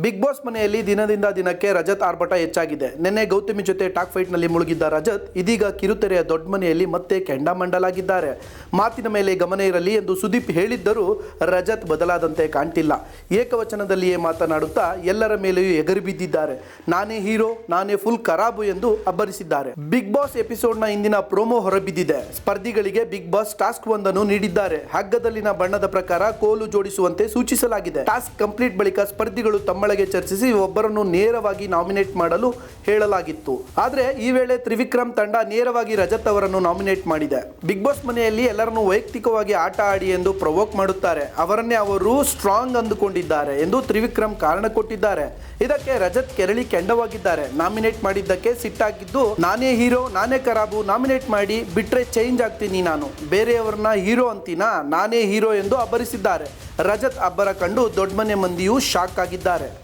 Big boss ಮನೆಯಲ್ಲಿ ದಿನದಿಂದ ದಿನಕ್ಕೆ ರಜತ್ ಆರ್ಭಟ ಹೆಚ್ಚಾಗಿದೆ. ನಿನ್ನೆ ಗೌತಮಿ ಜೊತೆ ಟಾಕ್ ಫೈಟ್ ನಲ್ಲಿ ಮುಳುಗಿದ್ದ ರಜತ್ ಇದೀಗ ಕಿರುತೆರೆಯ ದೊಡ್ಡ ಮನೆಯಲ್ಲಿ ಮತ್ತೆ ಕೆಂಡಾಮಂಡಲಾಗಿದ್ದಾರೆ. ಮಾತಿನ ಮೇಲೆ ಗಮನ ಇರಲಿ ಎಂದು ಸುದೀಪ್ ಹೇಳಿದ್ದರೂ ರಜತ್ ಬದಲಾದಂತೆ ಕಾಣ್ತಿಲ್ಲ. ಏಕವಚನದಲ್ಲಿಯೇ ಮಾತನಾಡುತ್ತಾ ಎಲ್ಲರ ಮೇಲೆಯೂ ಎಗರಿ ಬಿದ್ದಿದ್ದಾರೆ. ನಾನೇ ಹೀರೋ, ನಾನೇ ಫುಲ್ ಖರಾಬು ಎಂದು ಅಬ್ಬರಿಸಿದ್ದಾರೆ. ಬಿಗ್ ಬಾಸ್ ಎಪಿಸೋಡ್ನ ಇಂದಿನ ಪ್ರೋಮೋ ಹೊರಬಿದ್ದಿದೆ. ಸ್ಪರ್ಧಿಗಳಿಗೆ ಬಿಗ್ ಬಾಸ್ ಟಾಸ್ಕ್ ಒಂದನ್ನು ನೀಡಿದ್ದಾರೆ. ಹಗ್ಗದಲ್ಲಿನ ಬಣ್ಣದ ಪ್ರಕಾರ ಕೋಲು ಜೋಡಿಸುವಂತೆ ಸೂಚಿಸಲಾಗಿದೆ. ಟಾಸ್ಕ್ ಕಂಪ್ಲೀಟ್ ಬಳಿಕ ಸ್ಪರ್ಧಿಗಳು ತಮ್ಮೊಳಗೆ ಚರ್ಚಿಸಿ ಒಬ್ಬರನ್ನು ನೇರವಾಗಿ ನಾಮಿನೇಟ್ ಮಾಡಲು ಹೇಳಲಾಗಿತ್ತು. ಆದರೆ ಈ ವೇಳೆ ತ್ರಿವಿಕ್ರಮ್ ತಂಡ ನೇರವಾಗಿ ರಜತ್ ಅವರನ್ನು ನಾಮಿನೇಟ್ ಮಾಡಿದೆ. ಬಿಗ್ ಬಾಸ್ ಮನೆಯಲ್ಲಿ ಎಲ್ಲರನ್ನು ವೈಯಕ್ತಿಕವಾಗಿ ಆಟ ಆಡಿ ಎಂದು ಪ್ರವೋಕ್ ಮಾಡುತ್ತಾರೆ. ಅವರನ್ನೇ ಅವರು ಸ್ಟ್ರಾಂಗ್ ಅಂದುಕೊಂಡಿದ್ದಾರೆ ಎಂದು ತ್ರಿವಿಕ್ರಮ್ ಕಾರಣ ಕೊಟ್ಟಿದ್ದಾರೆ. ಇದಕ್ಕೆ ರಜತ್ ಕೆರಳಿ ಕೆಂಡವಾಗಿದ್ದಾರೆ. ನಾಮಿನೇಟ್ ಮಾಡಿದ್ದಕ್ಕೆ ಸಿಟ್ಟಾಗಿದ್ದು, ನಾನೇ ಹೀರೋ, ನಾನೇ ಖರಾಬು, ನಾಮಿನೇಟ್ ಮಾಡಿ ಬಿಟ್ರೆ ಚೇಂಜ್ ಆಗ್ತೀನಿ, ನಾನು ಬೇರೆಯವ್ರನ್ನ ಹೀರೋ ಅಂತೀನಾ, ನಾನೇ ಹೀರೋ ಎಂದು ಅಬ್ಬರಿಸಿದ್ದಾರೆ. ರಜತ್ ಅಬ್ಬರ ಕಂಡು ದೊಡ್ಡಮನೆ ಮಂದಿಯೂ ಶಾಕ್ ಆಗಿದ್ದಾರೆ.